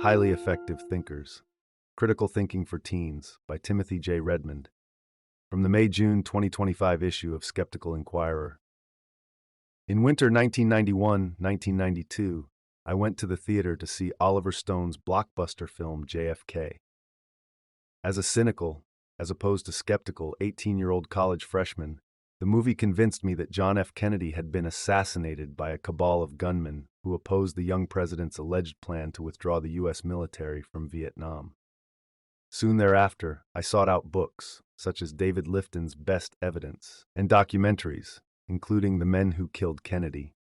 Highly Effective Thinkers. Critical Thinking for Teens by Timothy J. Redmond. From the May-June 2025 issue of Skeptical Inquirer. In winter 1991-1992, I went to the theater to see Oliver Stone's blockbuster film JFK. As a cynical, as opposed to skeptical 18-year-old college freshman, the movie convinced me that John F. Kennedy had been assassinated by a cabal of gunmen who opposed the young president's alleged plan to withdraw the U.S. military from Vietnam. Soon thereafter, I sought out books, such as David Lifton's Best Evidence, and documentaries, including The Men Who Killed Kennedy,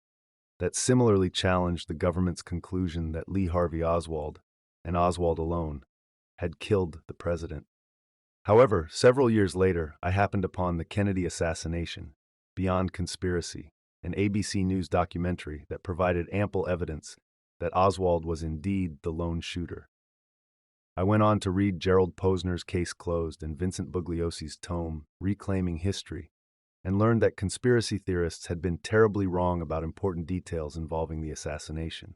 that similarly challenged the government's conclusion that Lee Harvey Oswald, and Oswald alone, had killed the president. However, several years later, I happened upon The Kennedy Assassination, Beyond Conspiracy, an ABC News documentary that provided ample evidence that Oswald was indeed the lone shooter. I went on to read Gerald Posner's Case Closed and Vincent Bugliosi's tome, Reclaiming History, and learned that conspiracy theorists had been terribly wrong about important details involving the assassination.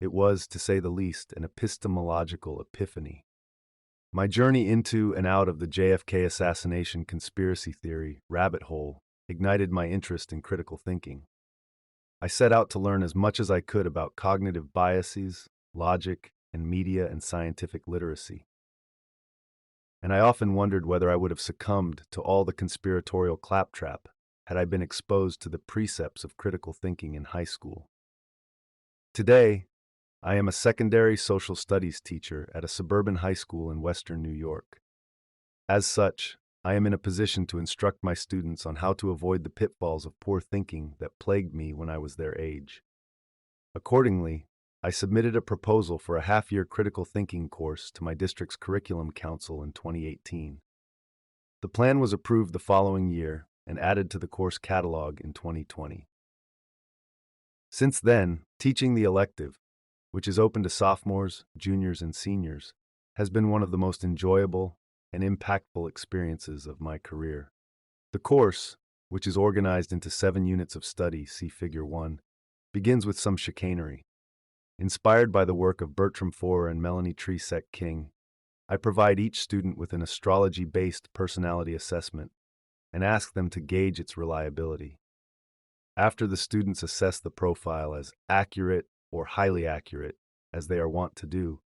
It was, to say the least, an epistemological epiphany. My journey into and out of the JFK assassination conspiracy theory rabbit hole ignited my interest in critical thinking. I set out to learn as much as I could about cognitive biases, logic, and media and scientific literacy. And I often wondered whether I would have succumbed to all the conspiratorial claptrap had I been exposed to the precepts of critical thinking in high school. Today, I am a secondary social studies teacher at a suburban high school in western New York. As such, I am in a position to instruct my students on how to avoid the pitfalls of poor thinking that plagued me when I was their age. Accordingly, I submitted a proposal for a half-year critical thinking course to my district's curriculum council in 2018. The plan was approved the following year and added to the course catalog in 2020. Since then, teaching the elective, which is open to sophomores, juniors, and seniors, has been one of the most enjoyable and impactful experiences of my career. The course, which is organized into 7 units of study, see Figure 1, begins with some chicanery. Inspired by the work of Bertram Forer and Melanie Tresek King, I provide each student with an astrology-based personality assessment and ask them to gauge its reliability. After the students assess the profile as accurate or highly accurate, as they are wont to do,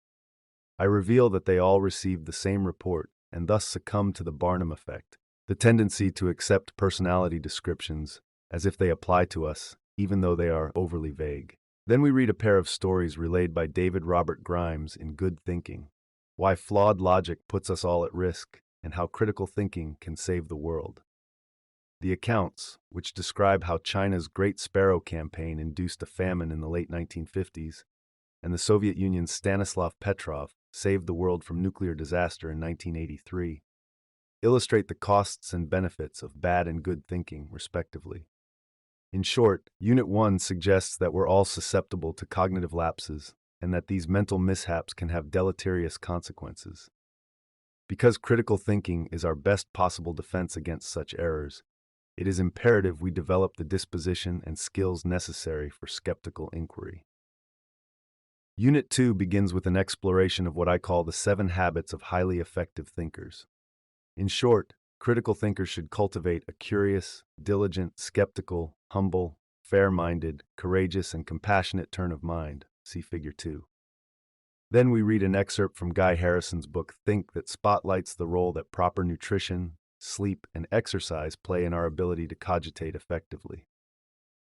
I reveal that they all received the same report and thus succumb to the Barnum effect, the tendency to accept personality descriptions as if they apply to us, even though they are overly vague. Then we read a pair of stories relayed by David Robert Grimes in Good Thinking, Why Flawed Logic Puts Us All at Risk and How Critical Thinking Can Save the World. The accounts, which describe how China's Great Sparrow campaign induced a famine in the late 1950s, and the Soviet Union's Stanislav Petrov saved the world from nuclear disaster in 1983, illustrate the costs and benefits of bad and good thinking, respectively. In short, Unit 1 suggests that we're all susceptible to cognitive lapses and that these mental mishaps can have deleterious consequences. Because critical thinking is our best possible defense against such errors, it is imperative we develop the disposition and skills necessary for skeptical inquiry. Unit 2 begins with an exploration of what I call the 7 habits of highly effective thinkers. In short, critical thinkers should cultivate a curious, diligent, skeptical, humble, fair-minded, courageous, and compassionate turn of mind, see Figure 2. Then we read an excerpt from Guy Harrison's book Think that spotlights the role that proper nutrition, sleep, and exercise play in our ability to cogitate effectively.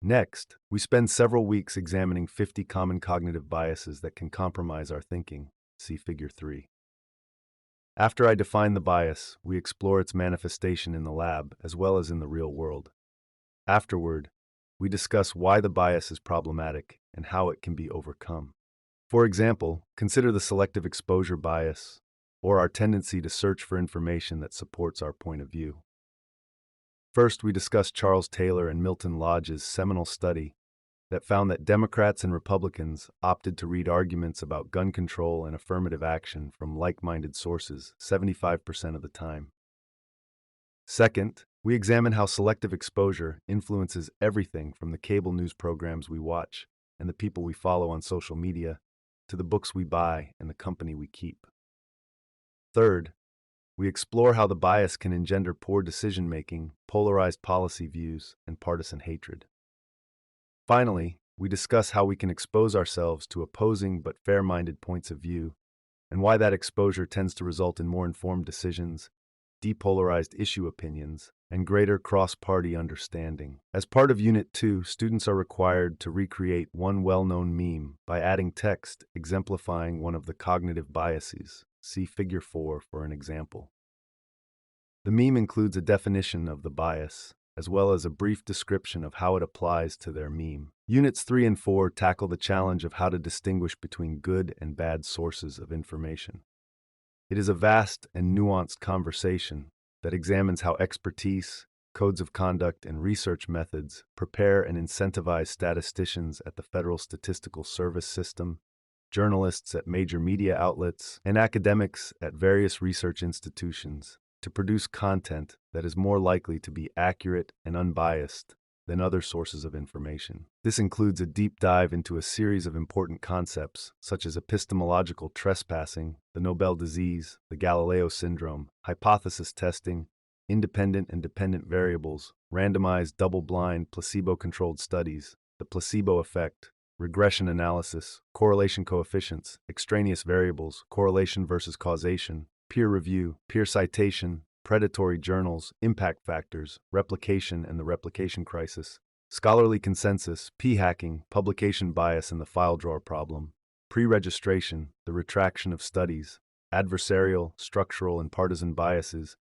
Next, we spend several weeks examining 50 common cognitive biases that can compromise our thinking, see Figure 3. After I define the bias, we explore its manifestation in the lab as well as in the real world. Afterward, we discuss why the bias is problematic and how it can be overcome. For example, consider the selective exposure bias, or our tendency to search for information that supports our point of view. First, we discuss Charles Taylor and Milton Lodge's seminal study that found that Democrats and Republicans opted to read arguments about gun control and affirmative action from like-minded sources 75% of the time. Second, we examine how selective exposure influences everything from the cable news programs we watch and the people we follow on social media to the books we buy and the company we keep. Third, we explore how the bias can engender poor decision-making, polarized policy views, and partisan hatred. Finally, we discuss how we can expose ourselves to opposing but fair-minded points of view, and why that exposure tends to result in more informed decisions, depolarized issue opinions, and greater cross-party understanding. As part of Unit 2, students are required to recreate one well-known meme by adding text exemplifying one of the cognitive biases. See Figure 4 for an example. The meme includes a definition of the bias, as well as a brief description of how it applies to their meme. Units 3 and 4 tackle the challenge of how to distinguish between good and bad sources of information. It is a vast and nuanced conversation that examines how expertise, codes of conduct, and research methods prepare and incentivize statisticians at the Federal Statistical Service System, journalists at major media outlets, and academics at various research institutions to produce content that is more likely to be accurate and unbiased than other sources of information. This includes a deep dive into a series of important concepts such as epistemological trespassing, the Nobel disease, the Galileo syndrome, hypothesis testing, independent and dependent variables, randomized double-blind placebo-controlled studies, the placebo effect, regression analysis, correlation coefficients, extraneous variables, correlation versus causation, peer review, peer citation, predatory journals, impact factors, replication and the replication crisis, scholarly consensus, p-hacking, publication bias and the file drawer problem, pre-registration, the retraction of studies, adversarial, structural, and partisan biases,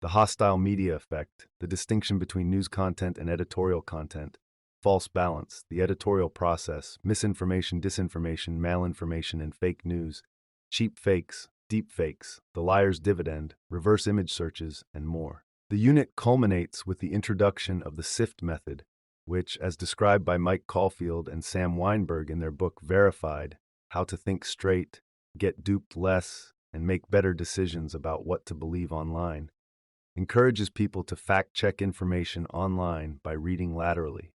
the hostile media effect, the distinction between news content and editorial content, false balance, the editorial process, misinformation, disinformation, malinformation, and fake news, cheap fakes, deep fakes, the liar's dividend, reverse image searches, and more. The unit culminates with the introduction of the SIFT method, which, as described by Mike Caulfield and Sam Weinberg in their book Verified, How to Think Straight, Get Duped Less, and Make Better Decisions About What to Believe Online, encourages people to fact-check information online by reading laterally.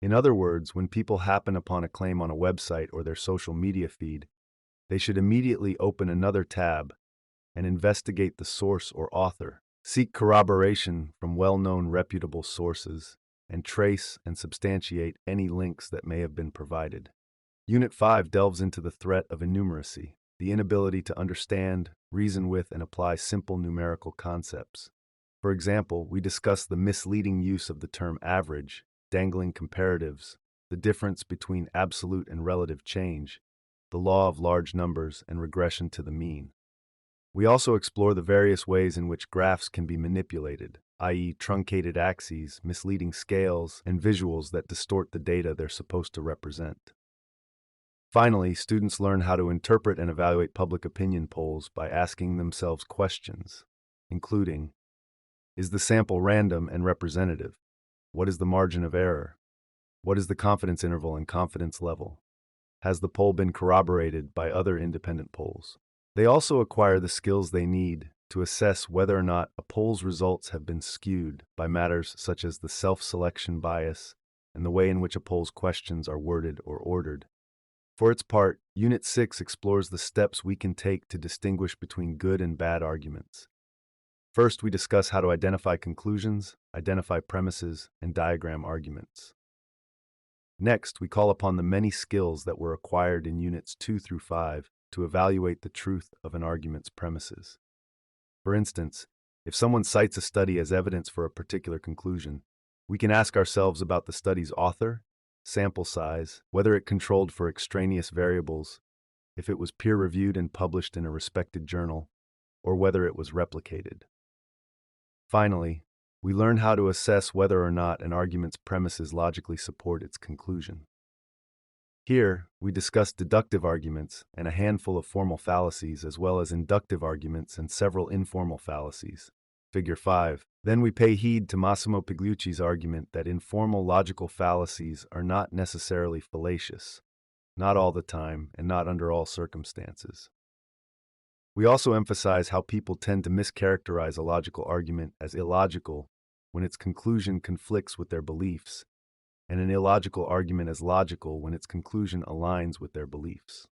In other words, when people happen upon a claim on a website or their social media feed, they should immediately open another tab and investigate the source or author, seek corroboration from well-known reputable sources, and trace and substantiate any links that may have been provided. Unit 5 delves into the threat of innumeracy, the inability to understand, reason with, and apply simple numerical concepts. For example, we discuss the misleading use of the term average, dangling comparatives, the difference between absolute and relative change, the law of large numbers, and regression to the mean. We also explore the various ways in which graphs can be manipulated, i.e. truncated axes, misleading scales, and visuals that distort the data they're supposed to represent. Finally, students learn how to interpret and evaluate public opinion polls by asking themselves questions, including, is the sample random and representative? What is the margin of error? What is the confidence interval and confidence level? Has the poll been corroborated by other independent polls? They also acquire the skills they need to assess whether or not a poll's results have been skewed by matters such as the self-selection bias and the way in which a poll's questions are worded or ordered. For its part, Unit 6 explores the steps we can take to distinguish between good and bad arguments. First, we discuss how to identify conclusions, identify premises, and diagram arguments. Next, we call upon the many skills that were acquired in Units 2 through 5 to evaluate the truth of an argument's premises. For instance, if someone cites a study as evidence for a particular conclusion, we can ask ourselves about the study's author, sample size, whether it controlled for extraneous variables, if it was peer-reviewed and published in a respected journal, or whether it was replicated. Finally, we learn how to assess whether or not an argument's premises logically support its conclusion. Here, we discuss deductive arguments and a handful of formal fallacies, as well as inductive arguments and several informal fallacies. Figure 5. Then we pay heed to Massimo Pigliucci's argument that informal logical fallacies are not necessarily fallacious, not all the time, and not under all circumstances. We also emphasize how people tend to mischaracterize a logical argument as illogical when its conclusion conflicts with their beliefs, and an illogical argument as logical when its conclusion aligns with their beliefs.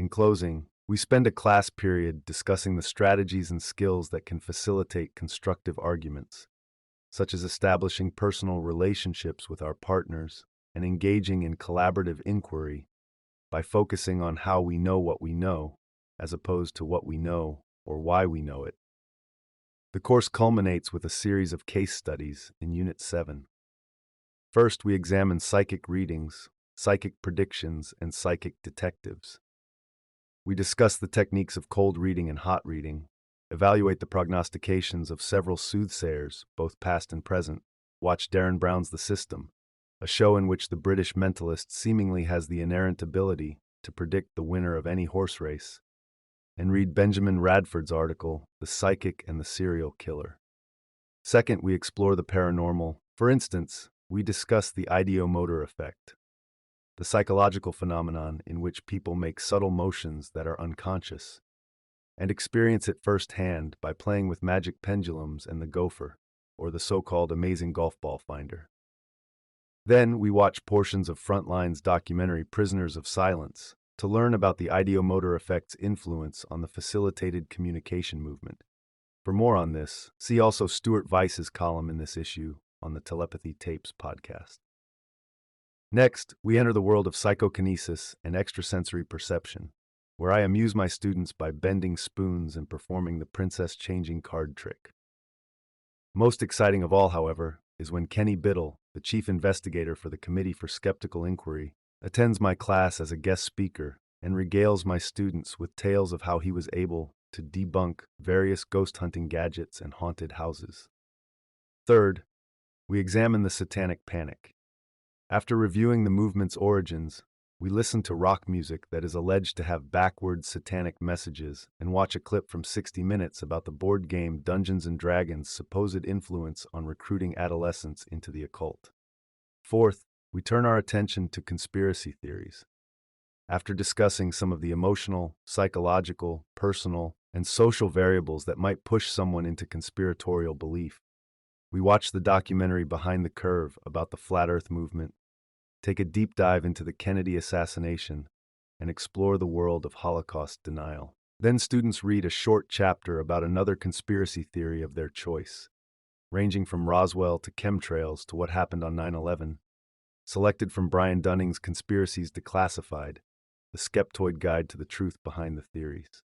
In closing, we spend a class period discussing the strategies and skills that can facilitate constructive arguments, such as establishing personal relationships with our partners and engaging in collaborative inquiry by focusing on how we know what we know, as opposed to what we know or why we know it. The course culminates with a series of case studies in Unit 7. First, we examine psychic readings, psychic predictions, and psychic detectives. We discuss the techniques of cold reading and hot reading, evaluate the prognostications of several soothsayers, both past and present, watch Derren Brown's The System, a show in which the British mentalist seemingly has the inerrant ability to predict the winner of any horse race, and read Benjamin Radford's article, The Psychic and the Serial Killer. Second, we explore the paranormal. For instance, we discuss the ideomotor effect, the psychological phenomenon in which people make subtle motions that are unconscious, and experience it firsthand by playing with magic pendulums and the gopher, or the so-called amazing golf ball finder. Then we watch portions of Frontline's documentary Prisoners of Silence to learn about the ideomotor effect's influence on the facilitated communication movement. For more on this, see also Stuart Weiss's column in this issue on the Telepathy Tapes podcast. Next, we enter the world of psychokinesis and extrasensory perception, where I amuse my students by bending spoons and performing the princess changing card trick. Most exciting of all, however, is when Kenny Biddle, the chief investigator for the Committee for Skeptical Inquiry, attends my class as a guest speaker and regales my students with tales of how he was able to debunk various ghost hunting gadgets and haunted houses. Third, we examine the Satanic Panic. After reviewing the movement's origins, we listen to rock music that is alleged to have backwards satanic messages and watch a clip from 60 Minutes about the board game Dungeons & Dragons' supposed influence on recruiting adolescents into the occult. Fourth, we turn our attention to conspiracy theories. After discussing some of the emotional, psychological, personal, and social variables that might push someone into conspiratorial belief, we watch the documentary Behind the Curve about the Flat Earth movement, take a deep dive into the Kennedy assassination, and explore the world of Holocaust denial. Then students read a short chapter about another conspiracy theory of their choice, ranging from Roswell to chemtrails to what happened on 9/11, selected from Brian Dunning's Conspiracies Declassified, the Skeptoid Guide to the Truth Behind the Theories.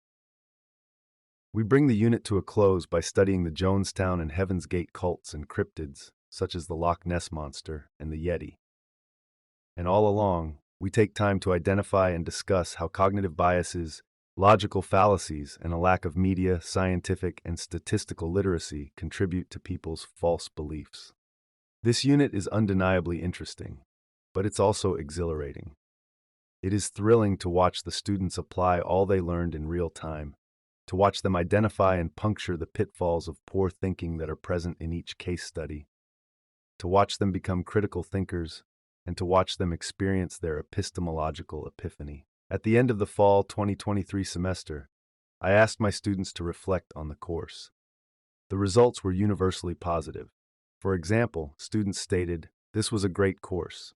We bring the unit to a close by studying the Jonestown and Heaven's Gate cults and cryptids, such as the Loch Ness Monster and the Yeti. And all along, we take time to identify and discuss how cognitive biases, logical fallacies, and a lack of media, scientific, and statistical literacy contribute to people's false beliefs. This unit is undeniably interesting, but it's also exhilarating. It is thrilling to watch the students apply all they learned in real time, to watch them identify and puncture the pitfalls of poor thinking that are present in each case study, to watch them become critical thinkers, and to watch them experience their epistemological epiphany. At the end of the fall 2023 semester, I asked my students to reflect on the course. The results were universally positive. For example, students stated, "This was a great course.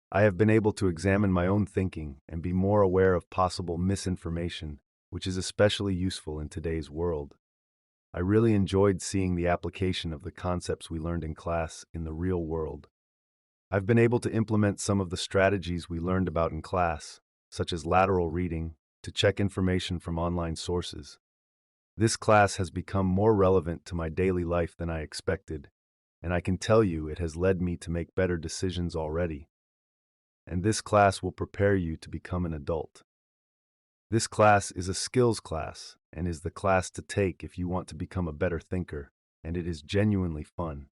I have been able to examine my own thinking and be more aware of possible misinformation, which is especially useful in today's world. I really enjoyed seeing the application of the concepts we learned in class in the real world. I've been able to implement some of the strategies we learned about in class, such as lateral reading, to check information from online sources. This class has become more relevant to my daily life than I expected, and I can tell you it has led me to make better decisions already. And this class will prepare you to become an adult. This class is a skills class and is the class to take if you want to become a better thinker, and it is genuinely fun."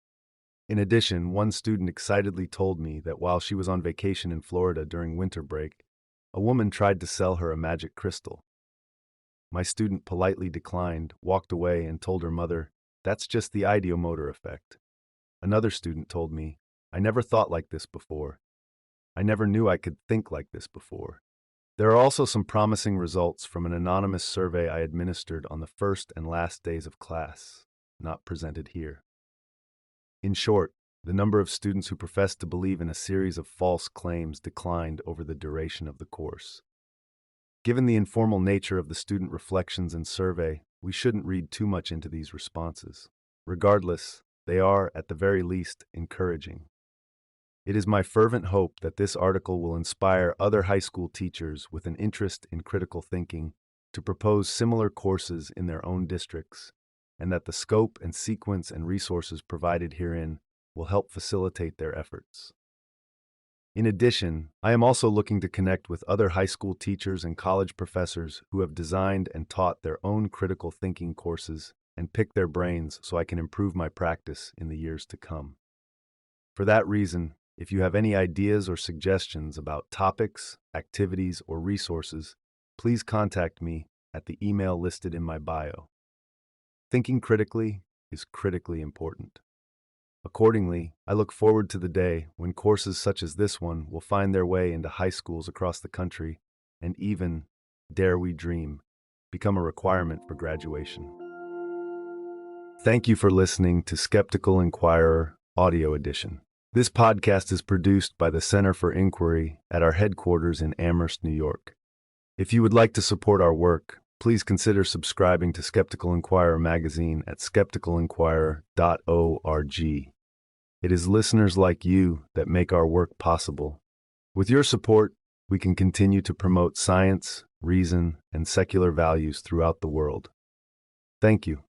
In addition, one student excitedly told me that while she was on vacation in Florida during winter break, a woman tried to sell her a magic crystal. My student politely declined, walked away, and told her mother, "That's just the ideomotor effect." Another student told me, "I never thought like this before. I never knew I could think like this before." There are also some promising results from an anonymous survey I administered on the first and last days of class, not presented here. In short, the number of students who professed to believe in a series of false claims declined over the duration of the course. Given the informal nature of the student reflections and survey, we shouldn't read too much into these responses. Regardless, they are, at the very least, encouraging. It is my fervent hope that this article will inspire other high school teachers with an interest in critical thinking to propose similar courses in their own districts, and that the scope and sequence and resources provided herein will help facilitate their efforts. In addition, I am also looking to connect with other high school teachers and college professors who have designed and taught their own critical thinking courses and pick their brains so I can improve my practice in the years to come. For that reason, if you have any ideas or suggestions about topics, activities, or resources, please contact me at the email listed in my bio. Thinking critically is critically important. Accordingly, I look forward to the day when courses such as this one will find their way into high schools across the country and even, dare we dream, become a requirement for graduation. Thank you for listening to Skeptical Inquirer Audio Edition. This podcast is produced by the Center for Inquiry at our headquarters in Amherst, New York. If you would like to support our work, please consider subscribing to Skeptical Inquirer magazine at skepticalinquirer.org. It is listeners like you that make our work possible. With your support, we can continue to promote science, reason, and secular values throughout the world. Thank you.